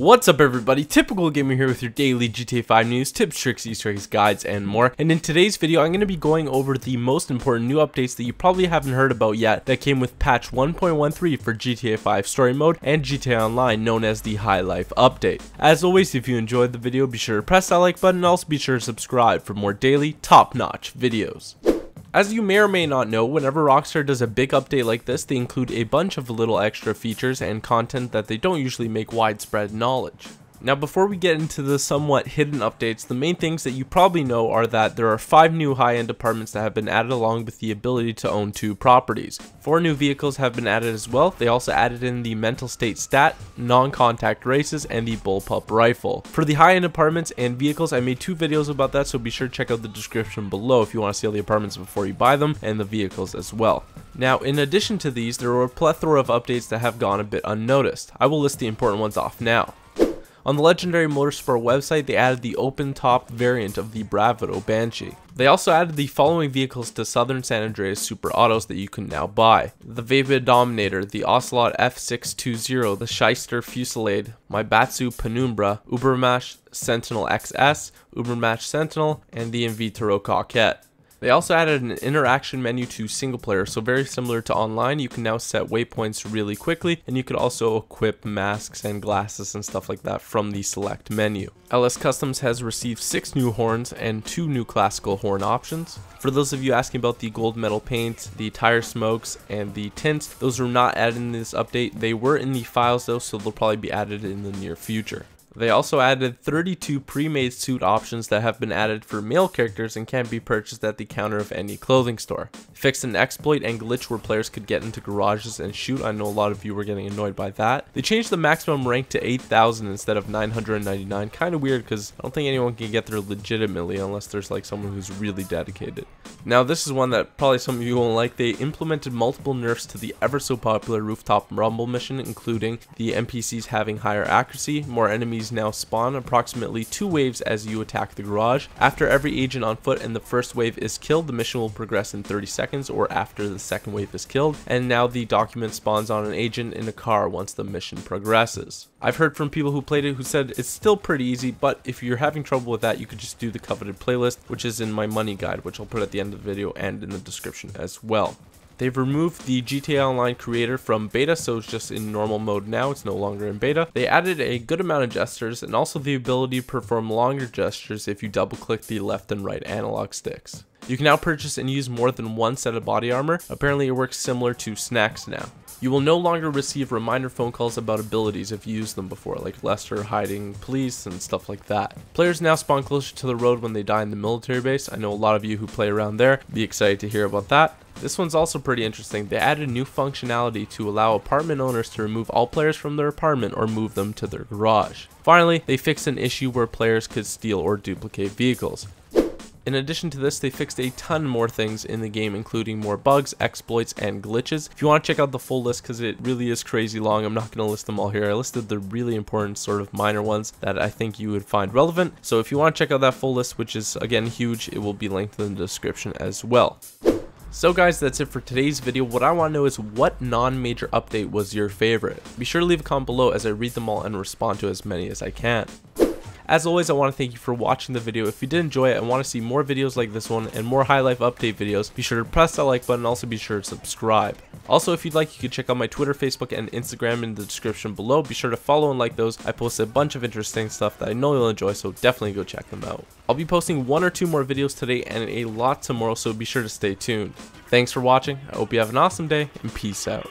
What's up everybody, Typical Gamer here with your daily GTA 5 news, tips, tricks, Easter eggs, guides, and more. And in today's video, I'm going to be going over the most important new updates that you probably haven't heard about yet that came with patch 1.13 for GTA 5 Story Mode and GTA Online, known as the High Life Update. As always, if you enjoyed the video, be sure to press that like button and also be sure to subscribe for more daily, top-notch videos. As you may or may not know, whenever Rockstar does a big update like this, they include a bunch of little extra features and content that they don't usually make widespread knowledge. Now before we get into the somewhat hidden updates, the main things that you probably know are that there are 5 new high-end apartments that have been added along with the ability to own 2 properties. 4 new vehicles have been added as well. They also added in the mental state stat, non-contact races, and the bullpup rifle. For the high-end apartments and vehicles, I made 2 videos about that, so be sure to check out the description below if you want to see all the apartments before you buy them, and the vehicles as well. Now, in addition to these, there are a plethora of updates that have gone a bit unnoticed. I will list the important ones off now. On the Legendary Motorsport website, they added the open-top variant of the Bravado Banshee. They also added the following vehicles to Southern San Andreas Super Autos that you can now buy: the Vega Dominator, the Ocelot F620, the Shyster Fusillade, Maibatsu Penumbra, Ubermash Sentinel XS, Ubermash Sentinel, and the Invitero Coquette. They also added an interaction menu to single player, so very similar to online, you can now set waypoints really quickly, and you could also equip masks and glasses and stuff like that from the select menu. LS Customs has received 6 new horns and 2 new classical horn options. For those of you asking about the gold metal paint, the tire smokes, and the tints, those were not added in this update. They were in the files though, so they'll probably be added in the near future. They also added 32 pre-made suit options that have been added for male characters and can be purchased at the counter of any clothing store. Fixed an exploit and glitch where players could get into garages and shoot. I know a lot of you were getting annoyed by that. They changed the maximum rank to 8,000 instead of 999. Kind of weird because I don't think anyone can get there legitimately unless there's like someone who's really dedicated. Now this is one that probably some of you won't like. They implemented multiple nerfs to the ever so popular Rooftop Rumble mission, including the NPCs having higher accuracy, more enemies now spawn approximately 2 waves as you attack the garage. After every agent on foot and the first wave is killed, the mission will progress in 30 seconds or after the second wave is killed, and now the document spawns on an agent in a car once the mission progresses. I've heard from people who played it who said it's still pretty easy, but if you're having trouble with that, you could just do the coveted playlist, which is in my money guide, which I'll put at the end of the video and in the description as well. They've removed the GTA Online creator from beta, so it's just in normal mode now. It's no longer in beta. They added a good amount of gestures and also the ability to perform longer gestures if you double click the left and right analog sticks. You can now purchase and use more than 1 set of body armor. Apparently it works similar to snacks now. You will no longer receive reminder phone calls about abilities if you used them before, like Lester, hiding, police, and stuff like that. Players now spawn closer to the road when they die in the military base. I know a lot of you who play around there. Be excited to hear about that. This one's also pretty interesting. They added new functionality to allow apartment owners to remove all players from their apartment or move them to their garage. Finally, they fixed an issue where players could steal or duplicate vehicles. In addition to this, they fixed a ton more things in the game, including more bugs, exploits, and glitches. If you want to check out the full list, because it really is crazy long, I'm not going to list them all here. I listed the really important sort of minor ones that I think you would find relevant. So if you want to check out that full list, which is again huge, it will be linked in the description as well. So guys, that's it for today's video. What I want to know is what non-major update was your favorite? Be sure to leave a comment below as I read them all and respond to as many as I can. As always, I want to thank you for watching the video. If you did enjoy it and want to see more videos like this one and more High Life Update videos, be sure to press that like button and also be sure to subscribe. Also, if you'd like, you could check out my Twitter, Facebook, and Instagram in the description below. Be sure to follow and like those. I post a bunch of interesting stuff that I know you'll enjoy, so definitely go check them out. I'll be posting 1 or 2 more videos today and a lot tomorrow, so be sure to stay tuned. Thanks for watching. I hope you have an awesome day, and peace out.